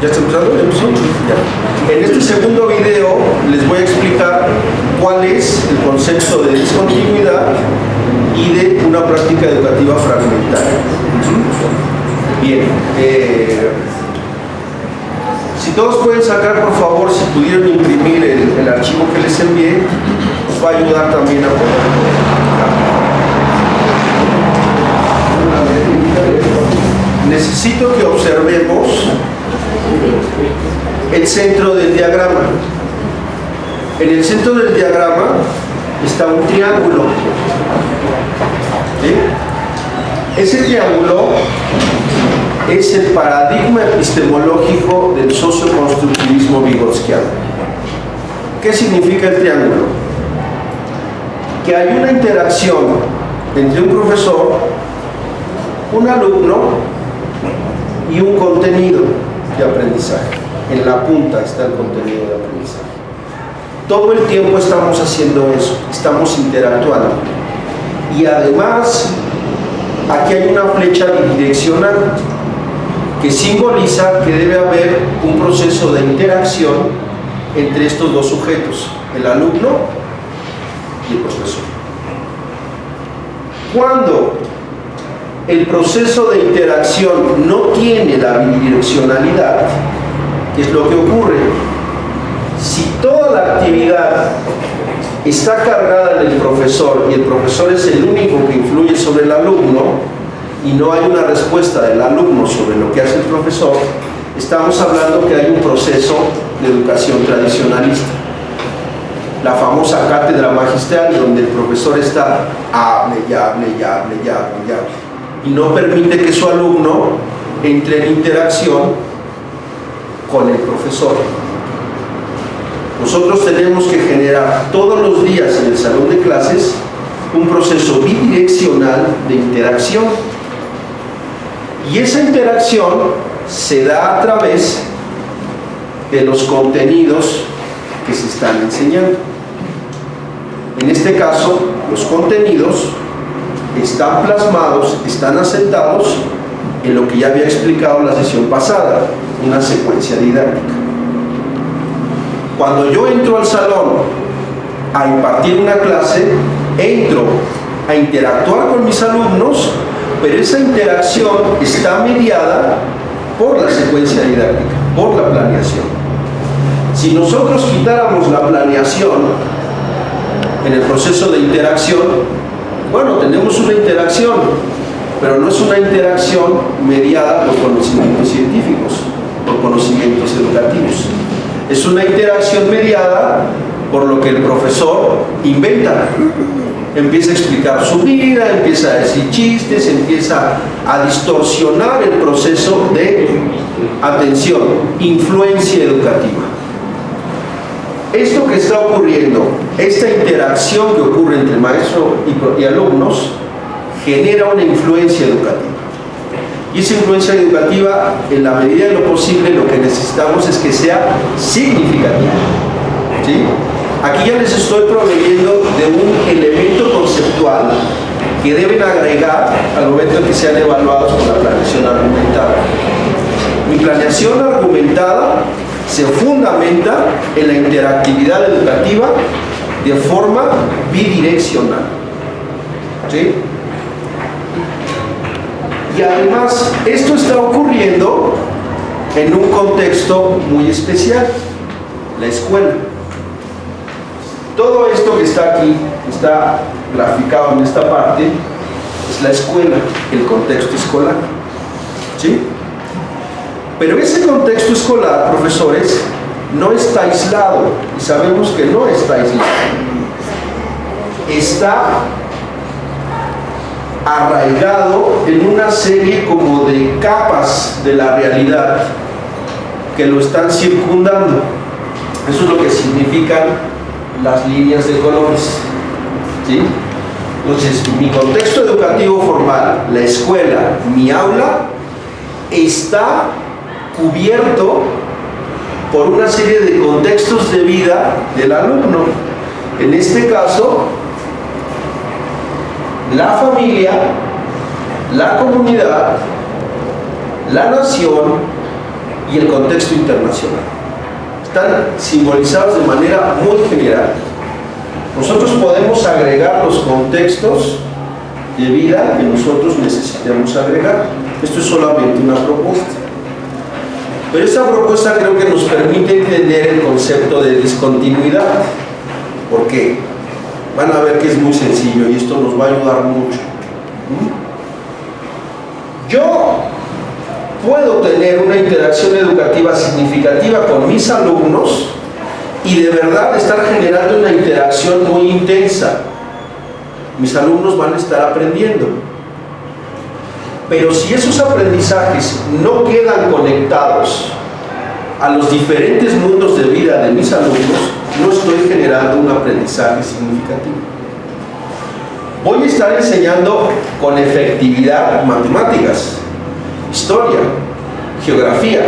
¿Ya está empezando? Ya. En este segundo video les voy a explicar cuál es el concepto de discontinuidad y de una práctica educativa fragmentaria. Bien. Si todos pueden sacar, por favor, si pudieron imprimir el archivo que les envié, os va a ayudar también a poder. Necesito que observemos el centro del diagrama. En el centro del diagrama está un triángulo. ¿Sí? Ese triángulo es el paradigma epistemológico del socioconstructivismo vigotskiano. ¿Qué significa el triángulo? Que hay una interacción entre un profesor, un alumno y un contenido de aprendizaje. En la punta está el contenido de aprendizaje. Todo el tiempo estamos haciendo eso, estamos interactuando. Y además, aquí hay una flecha bidireccional que simboliza que debe haber un proceso de interacción entre estos dos sujetos, el alumno y el profesor. Cuando el proceso de interacción no tiene la bidireccionalidad, ¿qué es lo que ocurre? Si toda la actividad está cargada en el profesor y el profesor es el único que influye sobre el alumno y no hay una respuesta del alumno sobre lo que hace el profesor, estamos hablando que hay un proceso de educación tradicionalista. La famosa cátedra magistral, donde el profesor está hable y no permite que su alumno entre en interacción con el profesor. Nosotros tenemos que generar todos los días en el salón de clases un proceso bidireccional de interacción, y esa interacción se da a través de los contenidos que se están enseñando. En este caso, los contenidos están plasmados, están asentados en lo que ya había explicado en la sesión pasada, una secuencia didáctica. Cuando yo entro al salón a impartir una clase, entro a interactuar con mis alumnos, pero esa interacción está mediada por la secuencia didáctica, por la planeación. Si nosotros quitáramos la planeación en el proceso de interacción, bueno, tenemos una interacción, pero no es una interacción mediada por conocimientos científicos, por conocimientos educativos. Es una interacción mediada por lo que el profesor inventa. Empieza a explicar su vida, empieza a decir chistes, empieza a distorsionar el proceso de atención, influencia educativa. Esto que está ocurriendo, esta interacción que ocurre entre maestro y alumnos, genera una influencia educativa. Y esa influencia educativa, en la medida de lo posible, lo que necesitamos es que sea significativa. ¿Sí? Aquí ya les estoy proveyendo de un elemento conceptual que deben agregar al momento en que sean evaluados con la planeación argumentada. Mi planeación argumentada se fundamenta en la interactividad educativa de forma bidireccional. ¿Sí? Y además, esto está ocurriendo en un contexto muy especial, la escuela. Todo esto que está aquí, está graficado en esta parte, es la escuela, el contexto escolar. ¿Sí? Pero ese contexto escolar, profesores, no está aislado, y sabemos que no está aislado. Está arraigado en una serie como de capas de la realidad que lo están circundando. Eso es lo que significan las líneas de colores. ¿Sí? Entonces, mi contexto educativo formal, la escuela, mi aula, está cubierto por una serie de contextos de vida del alumno. En este caso, la familia, la comunidad, la nación y el contexto internacional. Están simbolizados de manera muy general. Nosotros podemos agregar los contextos de vida que nosotros necesitamos agregar. Esto es solamente una propuesta. Pero esta propuesta creo que nos permite entender el concepto de discontinuidad. ¿Por qué? Van a ver que es muy sencillo y esto nos va a ayudar mucho. Yo puedo tener una interacción educativa significativa con mis alumnos y de verdad estar generando una interacción muy intensa. Mis alumnos van a estar aprendiendo. Pero si esos aprendizajes no quedan conectados a los diferentes mundos de vida de mis alumnos, no estoy generando un aprendizaje significativo. Voy a estar enseñando con efectividad matemáticas, historia, geografía.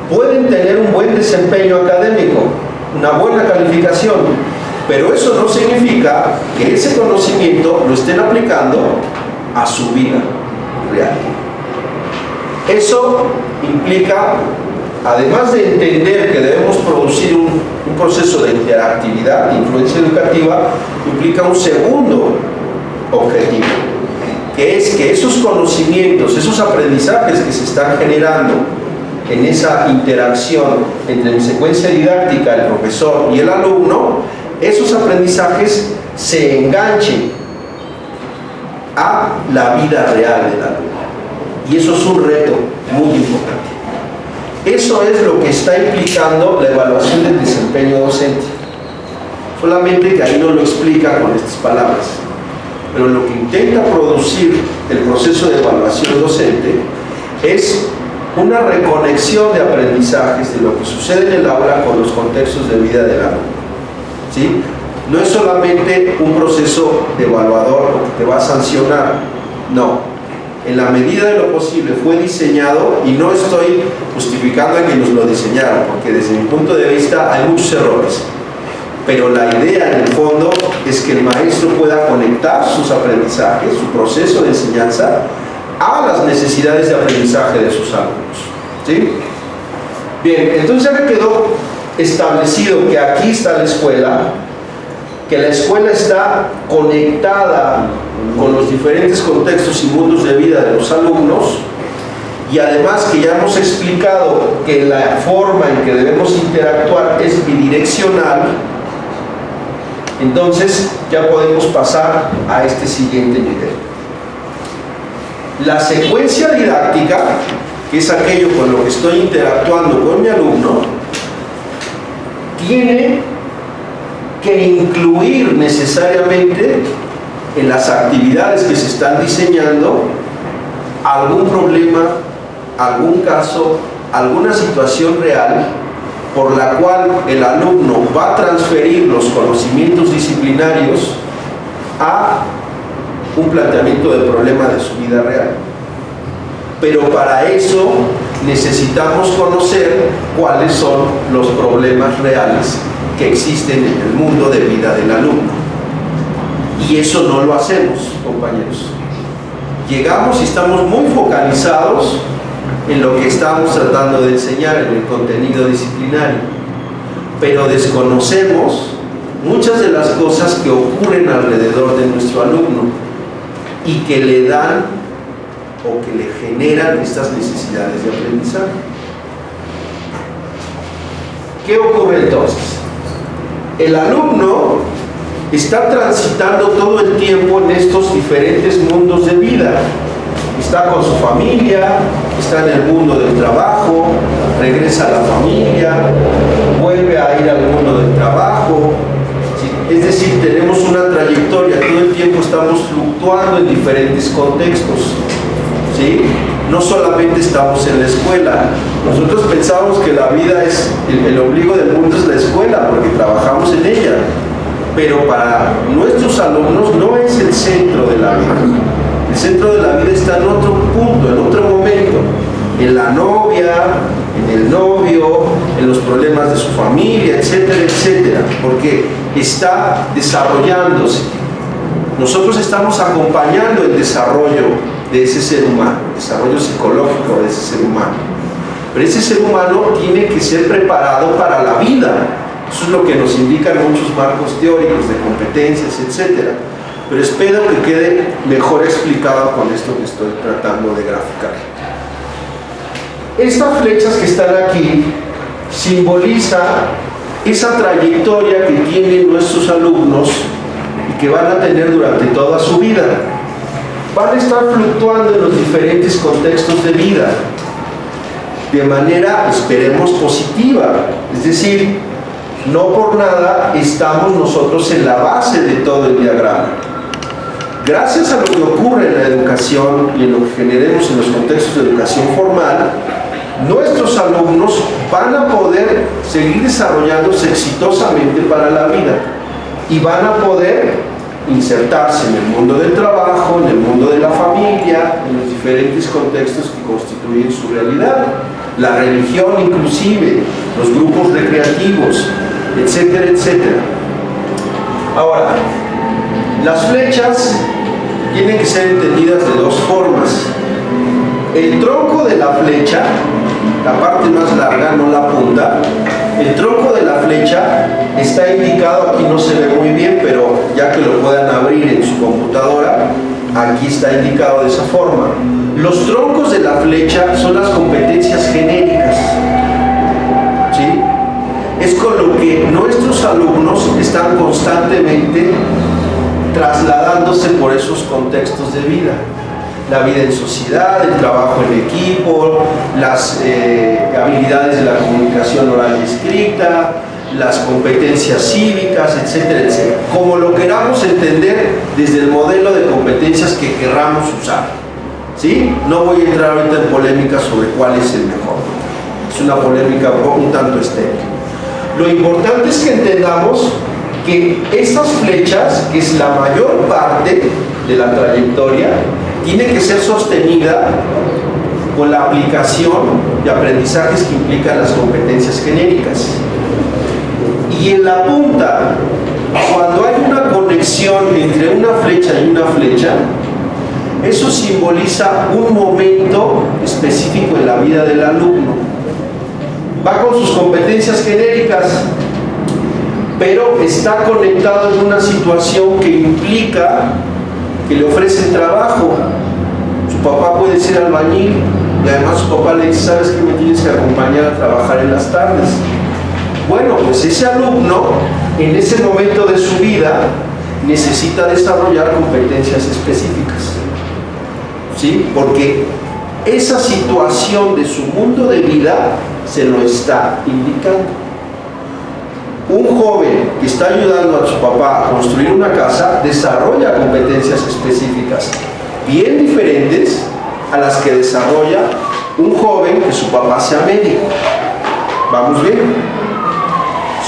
Pueden tener un buen desempeño académico, una buena calificación, pero eso no significa que ese conocimiento lo estén aplicando a su vida real. Eso implica, además de entender que debemos producir un proceso de interactividad, de influencia educativa, implica un segundo objetivo, que es que esos conocimientos, esos aprendizajes que se están generando en esa interacción entre la secuencia didáctica, el profesor y el alumno, esos aprendizajes se enganchen a la vida real del alumno. Y eso es un reto muy importante. Eso es lo que está implicando la evaluación del desempeño docente. Solamente que ahí no lo explica con estas palabras. Pero lo que intenta producir el proceso de evaluación docente es una reconexión de aprendizajes de lo que sucede en el aula con los contextos de vida del alumno. ¿Sí? No es solamente un proceso de evaluador que te va a sancionar, no. En la medida de lo posible fue diseñado, y no estoy justificando a quienes lo diseñaron, porque desde mi punto de vista hay muchos errores, pero la idea en el fondo es que el maestro pueda conectar sus aprendizajes, su proceso de enseñanza, a las necesidades de aprendizaje de sus alumnos. ¿Sí? Bien, entonces ya me quedó establecido que aquí está la escuela, que la escuela está conectada con los diferentes contextos y mundos de vida de los alumnos, y además que ya hemos explicado que la forma en que debemos interactuar es bidireccional. Entonces ya podemos pasar a este siguiente nivel. La secuencia didáctica, que es aquello con lo que estoy interactuando con mi alumno, tiene que incluir necesariamente en las actividades que se están diseñando algún problema, algún caso, alguna situación real por la cual el alumno va a transferir los conocimientos disciplinarios a un planteamiento de problema de su vida real. Pero para eso necesitamos conocer cuáles son los problemas reales que existen en el mundo de vida del alumno. Y eso no lo hacemos, compañeros. Llegamos y estamos muy focalizados en lo que estamos tratando de enseñar, en el contenido disciplinario, pero desconocemos muchas de las cosas que ocurren alrededor de nuestro alumno y que le dan o que le generan estas necesidades de aprendizaje. ¿Qué ocurre entonces? El alumno está transitando todo el tiempo en estos diferentes mundos de vida. Está con su familia, está en el mundo del trabajo, regresa a la familia, vuelve a ir al mundo del trabajo. Es decir, tenemos una trayectoria, todo el tiempo estamos fluctuando en diferentes contextos. ¿Sí? No solamente estamos en la escuela. Nosotros pensamos que la vida es, el ombligo del mundo es la escuela, porque trabajamos en ella. Pero para nuestros alumnos no es el centro de la vida. El centro de la vida está en otro punto, en otro momento. En la novia, en el novio, en los problemas de su familia, etcétera, etcétera. Porque está desarrollándose. Nosotros estamos acompañando el desarrollo de ese ser humano, el desarrollo psicológico de ese ser humano. Pero ese ser humano tiene que ser preparado para la vida. Eso es lo que nos indican muchos marcos teóricos de competencias, etc. Pero espero que quede mejor explicado con esto que estoy tratando de graficar. Estas flechas que están aquí simbolizan esa trayectoria que tienen nuestros alumnos y que van a tener durante toda su vida. Van a estar fluctuando en los diferentes contextos de vida de manera, esperemos, positiva. Es decir, no por nada estamos nosotros en la base de todo el diagrama. Gracias a lo que ocurre en la educación y en lo que generemos en los contextos de educación formal, nuestros alumnos van a poder seguir desarrollándose exitosamente para la vida y van a poder insertarse en el mundo del trabajo, en el mundo de la familia, en los diferentes contextos que constituyen su realidad, la religión inclusive, los grupos recreativos, etcétera, etcétera. Ahora, las flechas tienen que ser entendidas de dos formas. El tronco de la flecha, la parte más larga, no la punta, el tronco de la flecha está indicado, aquí no se ve muy bien, pero ya que lo puedan abrir en su computadora, aquí está indicado de esa forma. Los troncos de la flecha son las competencias genéricas, ¿sí? Es con lo que nuestros alumnos están constantemente trasladándose por esos contextos de vida. La vida en sociedad, el trabajo en equipo, las habilidades de la comunicación oral y escrita, las competencias cívicas, etcétera, etcétera. Como lo queramos entender desde el modelo de competencias que querramos usar, ¿sí? No voy a entrar ahorita en polémica sobre cuál es el mejor. Es una polémica un tanto estéril. Lo importante es que entendamos que estas flechas, que es la mayor parte de la trayectoria, tiene que ser sostenida con la aplicación de aprendizajes que implican las competencias genéricas. Y en la punta, cuando hay una conexión entre una flecha y una flecha, eso simboliza un momento específico en la vida del alumno. Va con sus competencias genéricas, pero está conectado en una situación que implica que le ofrecen trabajo. Su papá puede ser albañil y además su papá le dice: ¿sabes qué? Me tienes que acompañar a trabajar en las tardes. Bueno, pues ese alumno en ese momento de su vida necesita desarrollar competencias específicas, ¿sí? Porque esa situación de su mundo de vida se lo está indicando. Un joven que está ayudando a su papá a construir una casa desarrolla competencias específicas bien diferentes a las que desarrolla un joven que su papá sea médico. ¿Vamos bien?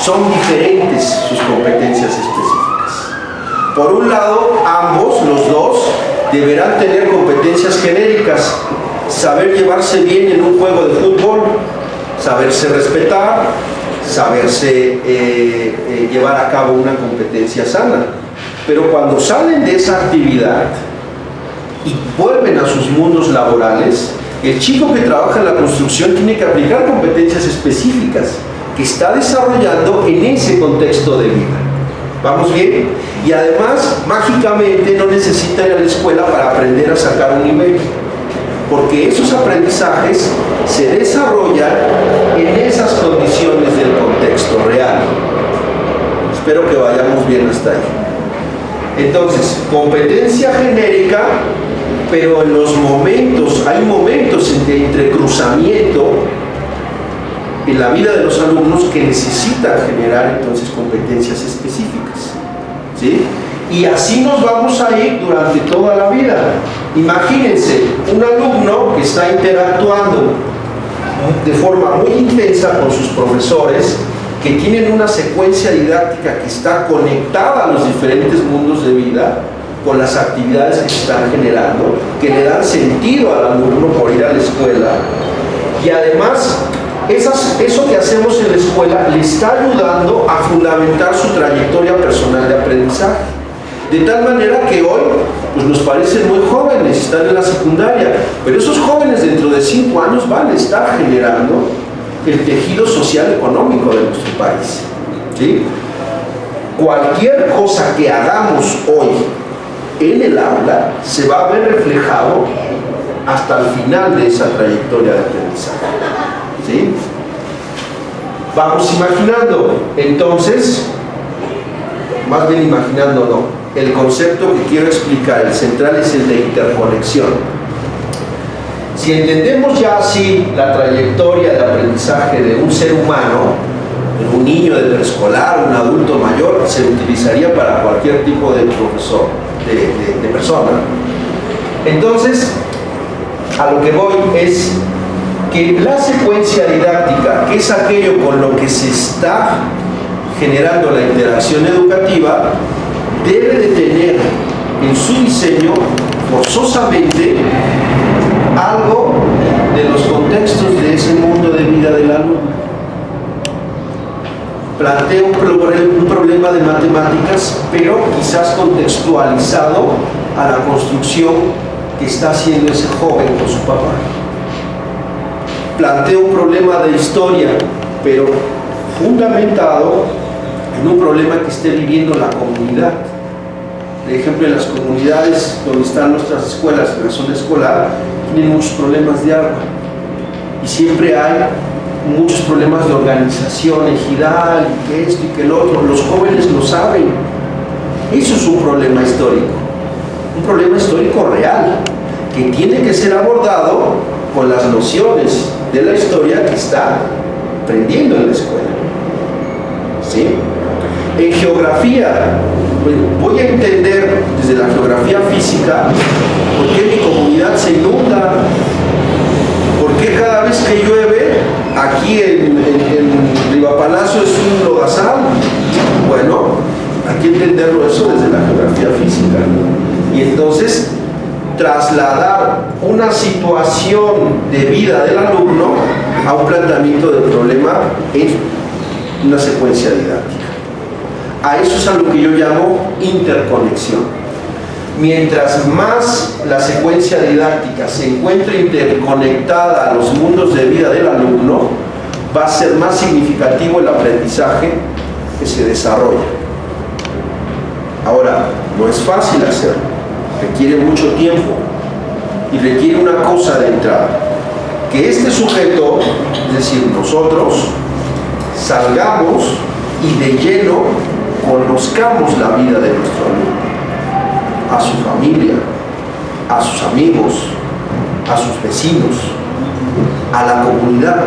Son diferentes sus competencias específicas. Por un lado, ambos, los dos, deberán tener competencias genéricas: saber llevarse bien en un juego de fútbol, saberse respetar, saberse llevar a cabo una competencia sana. Pero cuando salen de esa actividad y vuelven a sus mundos laborales, el chico que trabaja en la construcción tiene que aplicar competencias específicas que está desarrollando en ese contexto de vida. ¿Vamos bien? Y además, mágicamente, no necesita ir a la escuela para aprender a sacar un nivel, porque esos aprendizajes se desarrollan en esas condiciones del contexto real. Espero que vayamos bien hasta ahí. Entonces, competencia genérica, pero en los momentos, hay momentos de entrecruzamiento en la vida de los alumnos que necesitan generar entonces competencias específicas, ¿sí? Y así nos vamos a ir durante toda la vida. Imagínense un alumno que está interactuando de forma muy intensa con sus profesores, que tienen una secuencia didáctica que está conectada a los diferentes mundos de vida, con las actividades que se están generando, que le dan sentido al alumno por ir a la escuela, y además eso que hacemos en la escuela le está ayudando a fundamentar su trayectoria personal de aprendizaje. De tal manera que hoy pues nos parecen muy jóvenes, están en la secundaria, pero esos jóvenes dentro de 5 años van a estar generando el tejido social económico de nuestro país, ¿sí? Cualquier cosa que hagamos hoy en el aula se va a ver reflejado hasta el final de esa trayectoria de aprendizaje, ¿sí? Vamos imaginando, entonces, más bien imaginando no, el concepto que quiero explicar, el central es el de interconexión. Si entendemos ya así la trayectoria de aprendizaje de un ser humano, un niño de preescolar, un adulto mayor, se utilizaría para cualquier tipo de profesor, de persona. Entonces, a lo que voy es que la secuencia didáctica, que es aquello con lo que se está generando la interacción educativa, debe de tener en su diseño forzosamente algo de los contextos de ese mundo de vida del alumno. Plantea un problema de matemáticas, pero quizás contextualizado a la construcción que está haciendo ese joven con su papá. Plantea un problema de historia, pero fundamentado en un problema que esté viviendo la comunidad. Por ejemplo, en las comunidades donde están nuestras escuelas, en la zona escolar, tienen muchos problemas de agua. Y siempre hay muchos problemas de organización ejidal, y que esto y que el otro. Los jóvenes lo saben. Eso es un problema histórico real, que tiene que ser abordado con las nociones de la historia que está aprendiendo en la escuela, ¿sí? En geografía, pues voy a entender desde la geografía física por qué mi comunidad se inunda, por qué cada vez que llueve aquí en Rivapalacio es un lodazal. Bueno, hay que entenderlo eso desde la geografía física, ¿no? Y entonces trasladar una situación de vida del alumno a un planteamiento del problema en una secuencia didáctica. A eso es a lo que yo llamo interconexión. Mientras más la secuencia didáctica se encuentre interconectada a los mundos de vida del alumno, va a ser más significativo el aprendizaje que se desarrolla. Ahora, no es fácil hacerlo, requiere mucho tiempo y requiere una cosa de entrada: que este sujeto, es decir, nosotros, salgamos y de lleno conozcamos la vida de nuestro alumno, a su familia, a sus amigos, a sus vecinos, a la comunidad,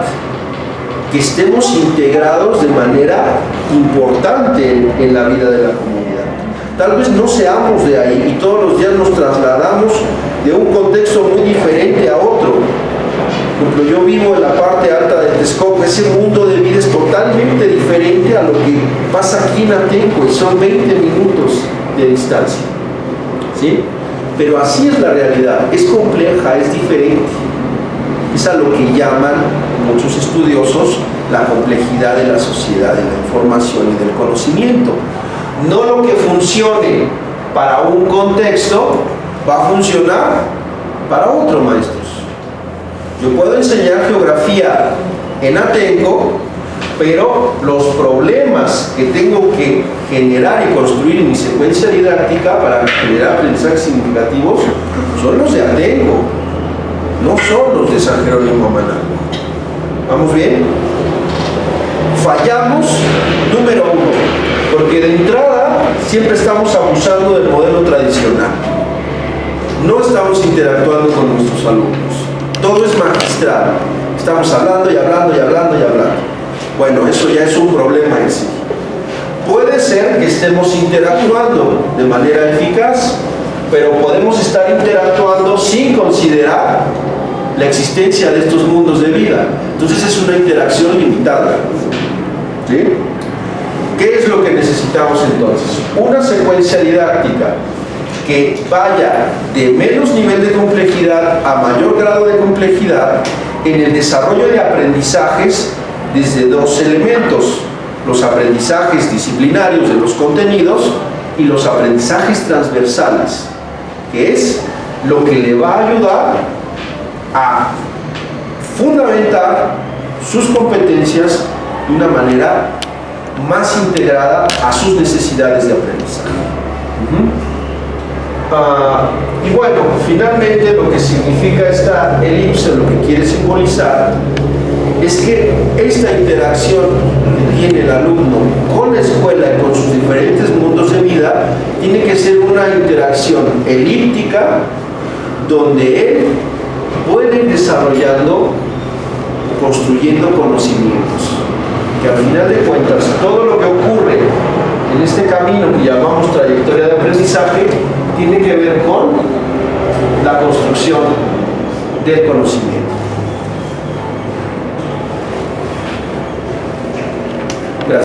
que estemos integrados de manera importante en la vida de la comunidad. Tal vez no seamos de ahí y todos los días nos trasladamos de un contexto muy diferente a otro. Por ejemplo, yo vivo en la parte alta de Texcoco. Ese mundo de vida es totalmente diferente a lo que pasa aquí en Atenco, y son 20 minutos de distancia, ¿sí? Pero así es la realidad, es compleja, es diferente. Es a lo que llaman muchos estudiosos la complejidad de la sociedad, de la información y del conocimiento. No lo que funcione para un contexto va a funcionar para otro, maestros. Yo puedo enseñar geografía en Atenco, pero los problemas que tengo que generar y construir en mi secuencia didáctica para generar aprendizajes significativos son los de Atenco, no son los de San Jerónimo Mananco. ¿Vamos bien? Fallamos, número 1, porque de entrada siempre estamos abusando del modelo tradicional. No estamos interactuando con nuestros alumnos. Todo es magistral. Estamos hablando y hablando y hablando y hablando. Bueno, eso ya es un problema en sí. Puede ser que estemos interactuando de manera eficaz, pero podemos estar interactuando sin considerar la existencia de estos mundos de vida. Entonces es una interacción limitada, ¿sí? ¿Qué es lo que necesitamos entonces? Una secuencia didáctica que vaya de menos nivel de complejidad a mayor grado de complejidad en el desarrollo de aprendizajes desde dos elementos: los aprendizajes disciplinarios de los contenidos y los aprendizajes transversales, que es lo que le va a ayudar a fundamentar sus competencias de una manera más integrada a sus necesidades de aprendizaje. Y bueno, finalmente lo que significa esta elipse, lo que quiere simbolizar, es que esta interacción que tiene el alumno con la escuela y con sus diferentes mundos de vida tiene que ser una interacción elíptica donde él puede ir desarrollando, construyendo conocimientos, que al final de cuentas todo lo que ocurre en este camino que llamamos trayectoria de aprendizaje tiene que ver con la construcción del conocimiento.